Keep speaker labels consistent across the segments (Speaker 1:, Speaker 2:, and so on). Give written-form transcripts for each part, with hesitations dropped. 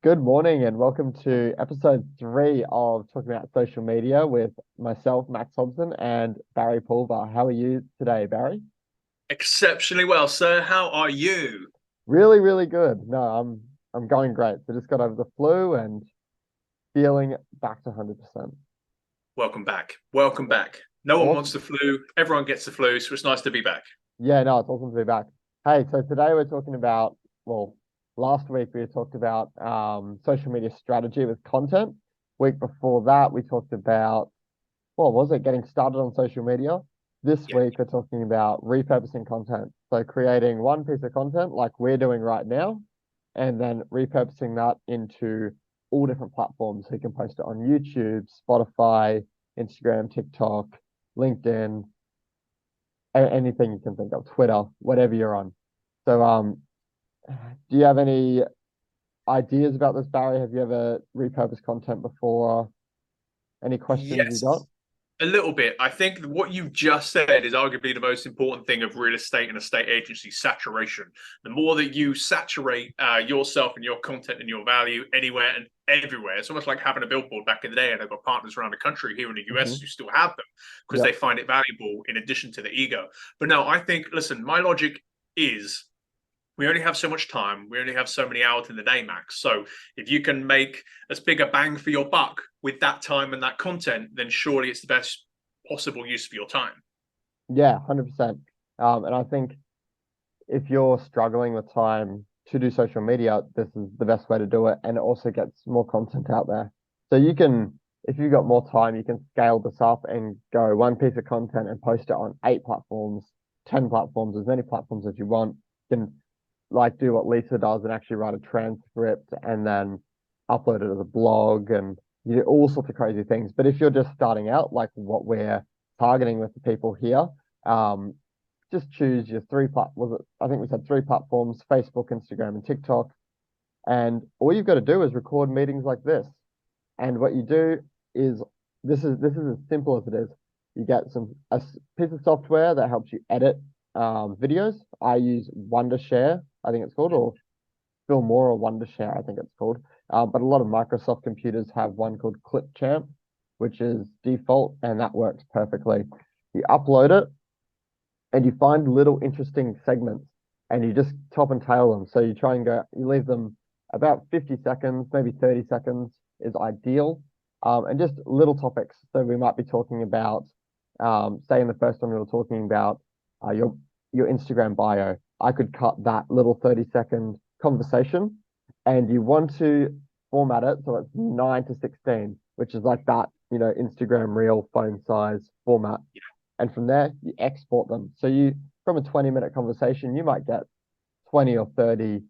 Speaker 1: Good morning and welcome to episode 3 of Talking About Social Media with myself, Max Hobson, and Barry Pulver. How are you today, Barry?
Speaker 2: Exceptionally well, sir. How are you?
Speaker 1: Really, really good. No, I'm going great. So just got over the flu and feeling back to 100%.
Speaker 2: Welcome back. Welcome back. No one wants
Speaker 1: Awesome.
Speaker 2: the flu. Everyone gets the flu, so it's nice to be back.
Speaker 1: Yeah, no, it's awesome to be back. Hey, so today we're talking about, well, last week we talked about social media strategy with content. Week before that, we talked about what was it? Getting started on social media. This
Speaker 2: Yeah.
Speaker 1: week, we're talking about repurposing content. So creating one piece of content like we're doing right now, and then repurposing that into all different platforms. So you can post it on YouTube, Spotify, Instagram, TikTok, LinkedIn, anything you can think of, Twitter, whatever you're on. So, do you have any ideas about this, Barry? Have you ever repurposed content before? Any questions you got?
Speaker 2: Yes. A little bit. I think what you've just said is arguably the most important thing of real estate and estate agency saturation. The more that you saturate yourself and your content and your value anywhere and everywhere, it's almost like having a billboard back in the day. And I've got partners around the country here in the US
Speaker 1: Hmm.
Speaker 2: who still have them because
Speaker 1: Yeah.
Speaker 2: they find it valuable in addition to the ego. But no, I think, listen, my logic is we only have so much time. We only have so many hours in the day, Max. So if you can make as big a bang for your buck with that time and that content, then surely it's the best possible use for your time.
Speaker 1: Yeah, 100%. And I think if you're struggling with time to do social media, this is the best way to do it. And it also gets more content out there. So you can, if you've got more time, you can scale this up and go one piece of content and post it on 8 platforms, 10 platforms, as many platforms as you want. You can like do what Lisa does and actually write a transcript and then upload it as a blog and you do all sorts of crazy things. But if you're just starting out, like what we're targeting with the people here, just choose your was it? I think we said 3 platforms: Facebook, Instagram, and TikTok. And all you've got to do is record meetings like this. And what you do is this is as simple as it is. You get piece of software that helps you edit videos. I use Wondershare, I think it's called, or Filmora or Wondershare, I think it's called. But a lot of Microsoft computers have one called Clipchamp, which is default, and that works perfectly. You upload it, and you find little interesting segments and you just top and tail them. So you try and you leave them about 50 seconds, maybe 30 seconds is ideal. And just little topics. So we might be talking about, say in the first one we were talking about uh, your your Instagram bio. I could cut that little 30-second conversation, and you want to format it so it's 9:16, which is like that, Instagram reel phone size format. And from there, you export them. So from a 20-minute conversation, you might get 20 or 30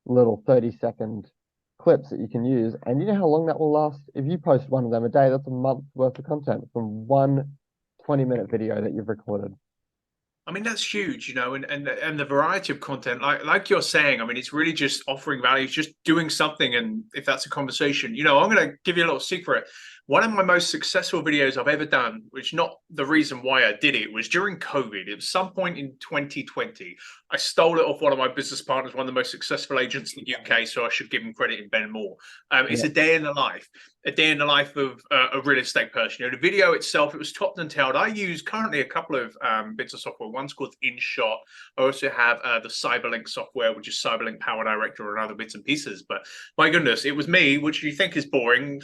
Speaker 1: little 30-second clips that you can use. And you know how long that will last? If you post one of them a day, that's a month worth of content from one 20-minute video that you've recorded.
Speaker 2: I mean, that's huge, and the variety of content, like you're saying, I mean, it's really just offering value, it's just doing something. And if that's a conversation, I'm going to give you a little secret. One of my most successful videos I've ever done, which not the reason why I did it, was during COVID. It was some point in 2020. I stole it off one of my business partners, one of the most successful agents in the UK, so I should give him credit in Ben Moore. It's
Speaker 1: Yeah.
Speaker 2: a day in the life of a real estate person. The video itself, it was topped and tailed. I use currently a couple of bits of software. One's called InShot. I also have the Cyberlink software, which is Cyberlink Power Director and other bits and pieces. But my goodness, it was me, which you think is boring.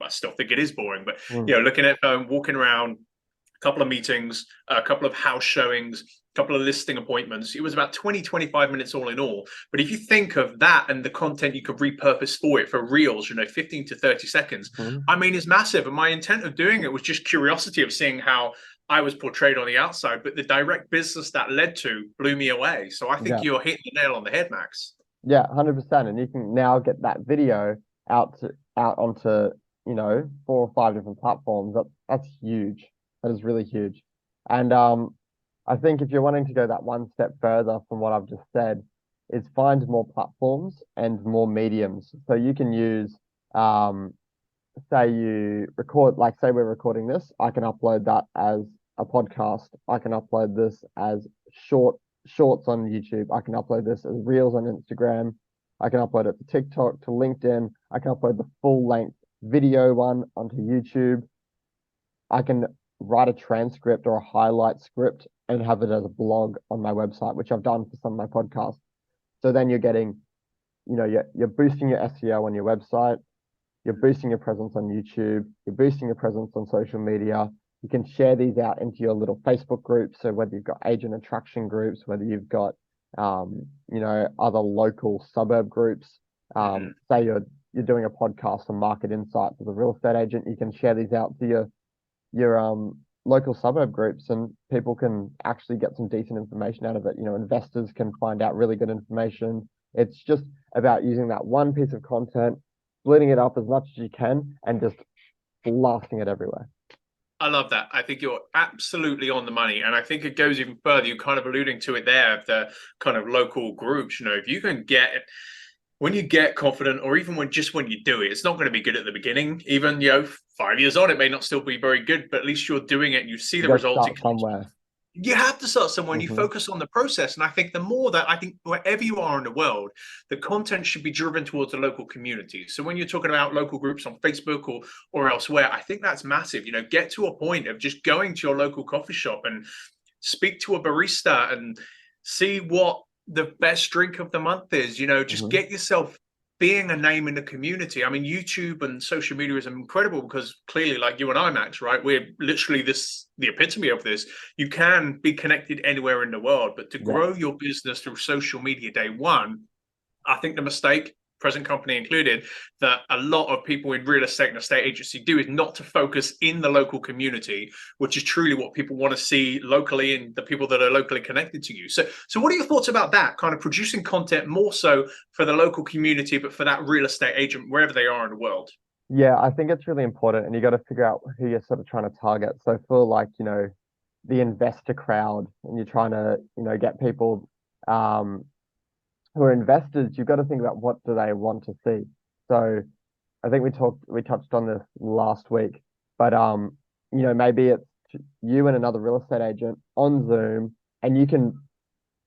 Speaker 2: I still think it is boring, but
Speaker 1: Mm.
Speaker 2: looking at walking around, a couple of meetings, a couple of house showings, a couple of listing appointments. It was about 20, 25 minutes all in all. But if you think of that and the content you could repurpose for it for reels, 15 to 30 seconds,
Speaker 1: Mhm.
Speaker 2: I mean, it's massive. And my intent of doing it was just curiosity of seeing how I was portrayed on the outside, but the direct business that led to blew me away. So I think
Speaker 1: Yeah.
Speaker 2: you're hitting the nail on the head, Max.
Speaker 1: Yeah, 100%. And you can now get that video out onto, 4 or 5 different platforms. That's huge. That is really huge. And I think if you're wanting to go that one step further from what I've just said, is find more platforms and more mediums. So you can use, say you record, like say we're recording this, I can upload that as a podcast. I can upload this as shorts on YouTube. I can upload this as reels on Instagram. I can upload it to TikTok, to LinkedIn. I can upload the full length video one onto YouTube. I can write a transcript or a highlight script and have it as a blog on my website, which I've done for some of my podcasts. So then you're getting, you're boosting your SEO on your website, you're boosting your presence on YouTube, you're boosting your presence on social media. You can share these out into your little Facebook groups. So whether you've got agent attraction groups, whether you've got, other local suburb groups, say you're doing a podcast on market insights as a real estate agent, you can share these out to your local suburb groups, and people can actually get some decent information out of it. Investors can find out really good information. It's just about using that one piece of content, splitting it up as much as you can, and just blasting it everywhere.
Speaker 2: I love that. I think you're absolutely on the money. And I think it goes even further. You're kind of alluding to it there, of the kind of local groups. If you can get it, when you get confident, or even when you do it, it's not going to be good at the beginning. Even 5 years on, it may not still be very good, but at least you're doing it and you see the results.
Speaker 1: Start somewhere.
Speaker 2: You have to start somewhere, and you focus on the process. And I think wherever you are in the world, the content should be driven towards the local community. So when you're talking about local groups on Facebook or elsewhere, I think that's massive. Get to a point of just going to your local coffee shop and speak to a barista and see what the best drink of the month is. Just get yourself being a name in the community. I mean, YouTube and social media is incredible, because clearly, like you and I, Max, right? We're literally the epitome of this. You can be connected anywhere in the world, but to grow your business through social media day one, I think the mistake, present company included, that a lot of people in real estate and estate agency do is not to focus in the local community, which is truly what people want to see locally and the people that are locally connected to you. So what are your thoughts about that, kind of producing content more so for the local community, but for that real estate agent, wherever they are in the world?
Speaker 1: Yeah, I think it's really important, and you got to figure out who you're sort of trying to target. So for the investor crowd, and you're trying to, get people, who are investors, you've got to think about what do they want to see. So I think we touched on this last week, but maybe it's you and another real estate agent on Zoom, and you can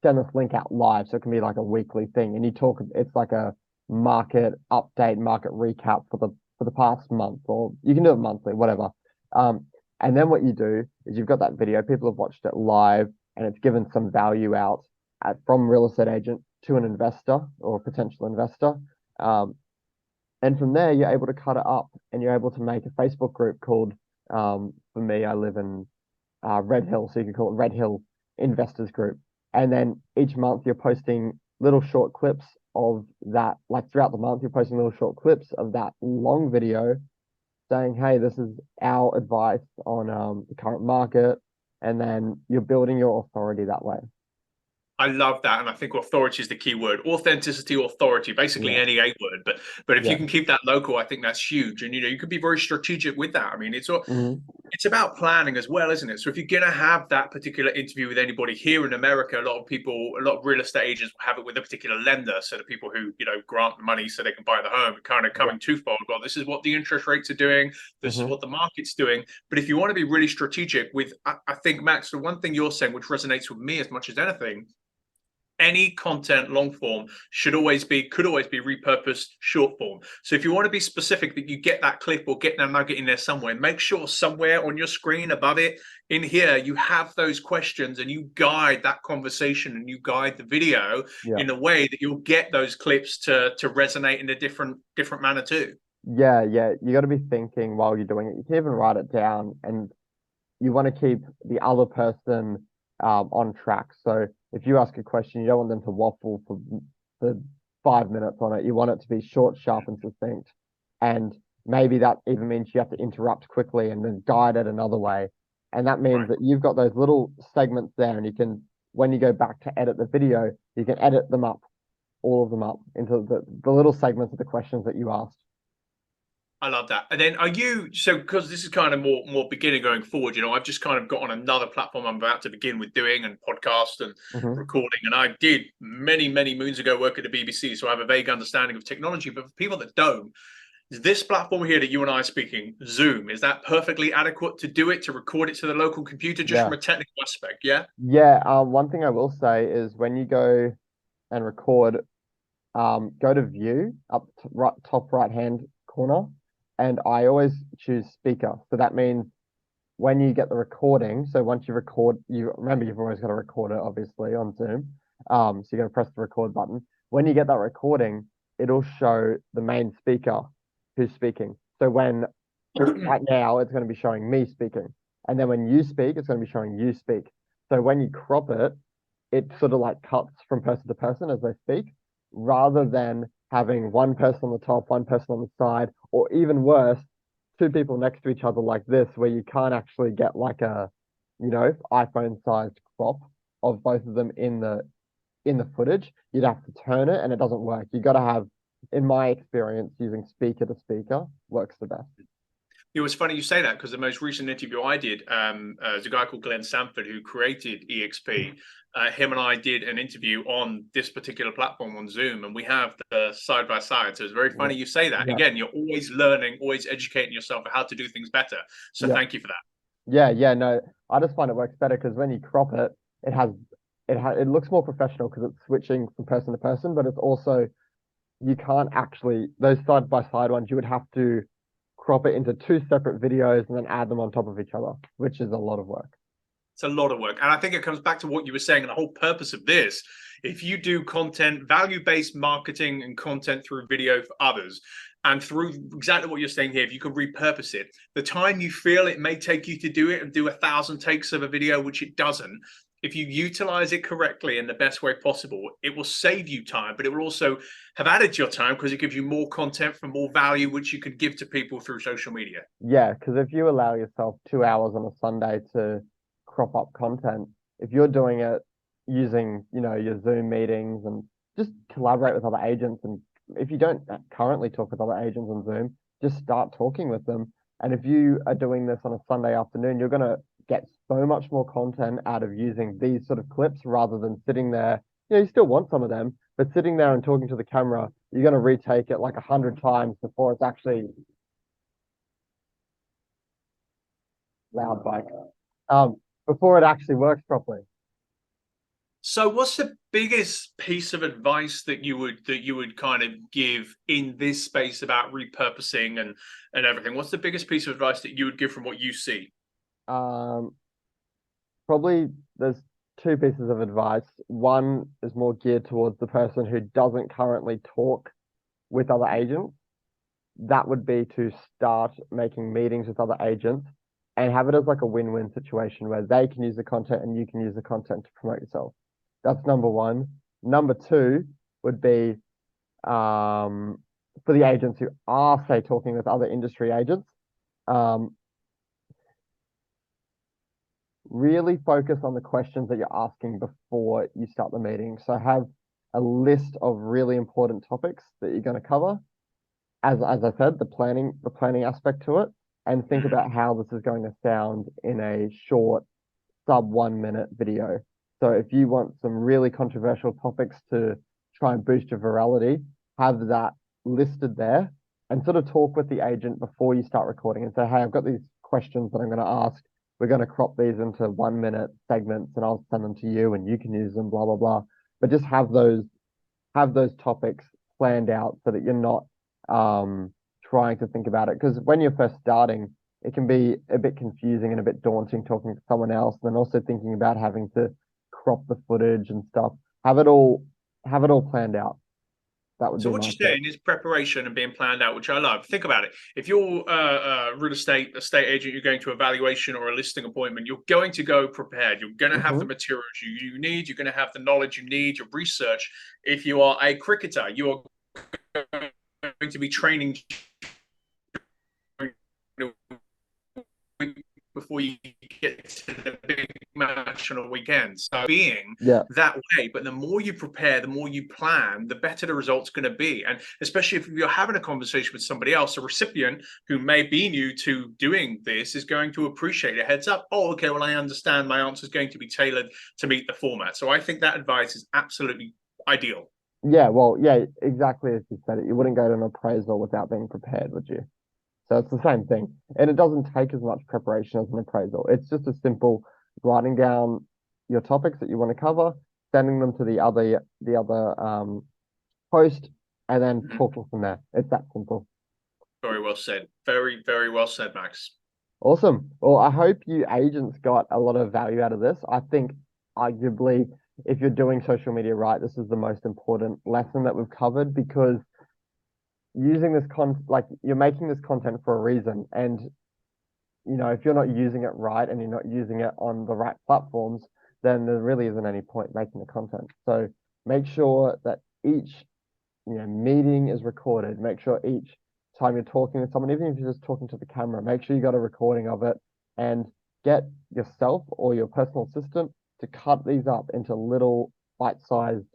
Speaker 1: send this link out live. So it can be like a weekly thing, and it's like a market update, market recap for the past month, or you can do it monthly, whatever. And then what you do is you've got that video, people have watched it live, and it's given some value out from real estate agent to an investor or a potential investor. And from there, you're able to cut it up, and you're able to make a Facebook group called, for me, I live in Red Hill, so you can call it Red Hill Investors Group. And then each month you're posting little short clips of that, like throughout the month, you're posting little short clips of that long video saying, hey, this is our advice on the current market. And then you're building your authority that way.
Speaker 2: I love that, and I think authority is the key word. Authenticity, authority, basically any A word. But if you can keep that local, I think that's huge. And you could be very strategic with that. I mean, it's about planning as well, isn't it? So if you're gonna have that particular interview with anybody here in America, a lot of real estate agents will have it with a particular lender. So the people who grant the money so they can buy the home, kind of coming twofold. Well, this is what the interest rates are doing. This is what the market's doing. But if you want to be really strategic with, I think, Max, the one thing you're saying, which resonates with me as much as anything, any content long form could always be repurposed short form. So if you want to be specific that you get that clip or get that nugget in there somewhere, make sure somewhere on your screen above it in here you have those questions, and you guide that conversation and you guide the video in a way that you'll get those clips to resonate in a different manner too.
Speaker 1: Yeah, you got to be thinking while you're doing it. You can even write it down, and you want to keep the other person on track. So if you ask a question, you don't want them to waffle for 5 minutes on it. You want it to be short, sharp, and succinct. And maybe that even means you have to interrupt quickly and then guide it another way. And that means that you've got those little segments there, and you can, when you go back to edit the video, you can edit them up, all of them up into the little segments of the questions that you asked.
Speaker 2: I love that. And then because this is kind of more beginning going forward, I've just kind of got on another platform I'm about to begin with doing, and podcast and recording. And I did many, many moons ago work at the BBC, so I have a vague understanding of technology. But for people that don't, this platform here that you and I are speaking, Zoom, is that perfectly adequate to do it, to record it to the local computer, just from a technical aspect? Yeah.
Speaker 1: Yeah. One thing I will say is when you go and record, go to view up to right, top right hand corner, and I always choose speaker. So that means when you get the recording, so once you record, you remember you've always got to record it, obviously, on Zoom. So you got to press the record button. When you get that recording, it'll show the main speaker who's speaking. So when right now it's going to be showing me speaking, and then when you speak, it's going to be showing you speak. So when you crop it, it sort of like cuts from person to person as they speak, rather than having one person on the top, one person on the side, or even worse, two people next to each other like this, where you can't actually get like a, iPhone sized crop of both of them in the footage. You'd have to turn it and it doesn't work. You got to have, in my experience, using speaker to speaker works the best.
Speaker 2: It was funny you say that because the most recent interview I did, there's a guy called Glenn Sanford who created EXP. Him and I did an interview on this particular platform on Zoom, and we have the side by side. So it's very funny you say that.
Speaker 1: Yeah.
Speaker 2: Again, you're always learning, always educating yourself on how to do things better. So thank you for that.
Speaker 1: No, I just find it works better because when you crop it, it looks more professional because it's switching from person to person, but it's also you can't actually those side by side ones you would have to crop it into two separate videos and then add them on top of each other, which is a lot of work.
Speaker 2: It's a lot of work. And I think it comes back to what you were saying, and the whole purpose of this. If you do content, value-based marketing and content through video for others, and through exactly what you're saying here, if you can repurpose it, the time you feel it may take you to do it and do 1,000 takes of a video, which it doesn't, if you utilize it correctly in the best way possible, it will save you time, but it will also have added to your time because it gives you more content for more value, which you can give to people through social media.
Speaker 1: Yeah, because if you allow yourself 2 hours on a Sunday to crop up content, if you're doing it using, your Zoom meetings and just collaborate with other agents, and if you don't currently talk with other agents on Zoom, just start talking with them. And if you are doing this on a Sunday afternoon, you're going to get so much more content out of using these sort of clips rather than sitting there. You still want some of them, but sitting there and talking to the camera, you're going to retake it like 100 times before it's actually loud bike. Before it actually works properly.
Speaker 2: So what's the biggest piece of advice that you would kind of give in this space about repurposing and everything? What's the biggest piece of advice that you would give from what you see?
Speaker 1: Probably there's two pieces of advice. One is more geared towards the person who doesn't currently talk with other agents. That would be to start making meetings with other agents and have it as like a win-win situation where they can use the content and you can use the content to promote yourself. That's number one. Number two would be for the agents who are, say, talking with other industry agents, really focus on the questions that you're asking before you start the meeting. So have a list of really important topics that you're going to cover. As I said, the planning aspect to it, and think about how this is going to sound in a short sub 1 minute video. So if you want some really controversial topics to try and boost your virality, have that listed there and sort of talk with the agent before you start recording and say, hey, I've got these questions that I'm going to ask. We're going to crop these into 1 minute segments and I'll send them to you and you can use them, blah, blah, blah. But just have those topics planned out so that you're not trying to think about it. Because when you're first starting, it can be a bit confusing and a bit daunting talking to someone else, and then also thinking about having to crop the footage and stuff. Have it all planned out. That would
Speaker 2: So
Speaker 1: be
Speaker 2: what
Speaker 1: my
Speaker 2: you're
Speaker 1: tip.
Speaker 2: saying is preparation and being planned out, which I love. Think about it. If you're a real estate agent, you're going to a valuation or a listing appointment, you're going to go prepared. You're going to have the materials you need. You're going to have the knowledge you need, your research. If you are a cricketer, you are going to be training before you get to the big match on a weekend. So being that way, but the more you prepare, the more you plan, the better the result's going to be. And especially if you're having a conversation with somebody else, a recipient who may be new to doing this is going to appreciate a heads up. Oh, okay, well, I understand my answer is going to be tailored to meet the format. So I think that advice is absolutely ideal.
Speaker 1: Yeah, well, yeah, exactly as you said it. You wouldn't go to an appraisal without being prepared, would you? So it's the same thing. And it doesn't take as much preparation as an appraisal. It's just a simple writing down your topics that you want to cover, sending them to the other post, and then
Speaker 2: Mhm.
Speaker 1: talking from there. It's that simple.
Speaker 2: Very well said. Very, very well said, Max.
Speaker 1: Awesome. Well, I hope you agents got a lot of value out of this. I think arguably, if you're doing social media right, this is the most important lesson that we've covered because using this like you're making this content for a reason. And, if you're not using it right and you're not using it on the right platforms, then there really isn't any point making the content. So make sure that each meeting is recorded. Make sure each time you're talking with someone, even if you're just talking to the camera, make sure you got a recording of it and get yourself or your personal assistant to cut these up into little bite-sized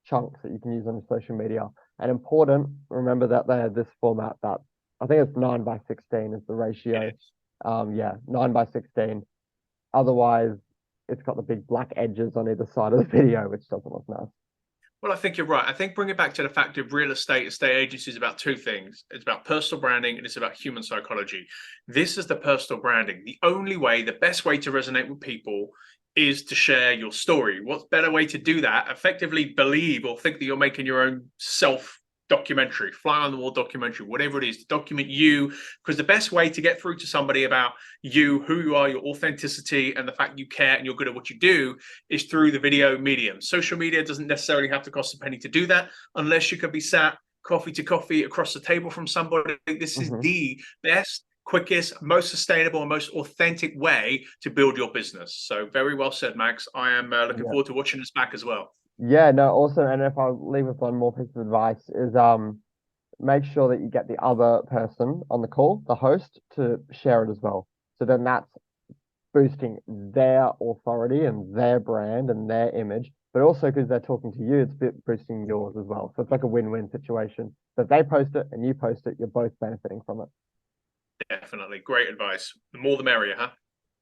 Speaker 1: chunks that you can use on your social media. And important, remember that they're this format that I think it's 9:16 is the
Speaker 2: It
Speaker 1: ratio.
Speaker 2: is.
Speaker 1: Yeah, 9:16. Otherwise, it's got the big black edges on either side of the video, which doesn't look nice.
Speaker 2: Well, I think you're right. I think bring it back to the fact of real estate agency is about two things. It's about personal branding and it's about human psychology. This is the personal branding. The only way, the best way to resonate with people is to share your story. What's better way to do that? Effectively believe or think that you're making your own self documentary, fly on the wall documentary, whatever it is, to document you. Because the best way to get through to somebody about you, who you are, your authenticity, and the fact you care and you're good at what you do is through the video medium. Social media doesn't necessarily have to cost a penny to do that, unless you could be sat coffee to coffee across the table from somebody. This is
Speaker 1: Hmm.
Speaker 2: the best, quickest, most sustainable, and most authentic way to build your business. So very well said, Max. I am looking
Speaker 1: Yeah.
Speaker 2: forward to watching this back as well.
Speaker 1: Yeah, no, awesome. And if I leave with one more piece of advice is make sure that you get the other person on the call, the host, to share it as well. So then that's boosting their authority and their brand and their image, but also because they're talking to you, it's boosting yours as well. So it's like a win-win situation. So if they post it and you post it, you're both benefiting from it.
Speaker 2: Definitely. Great advice. The more the merrier, huh?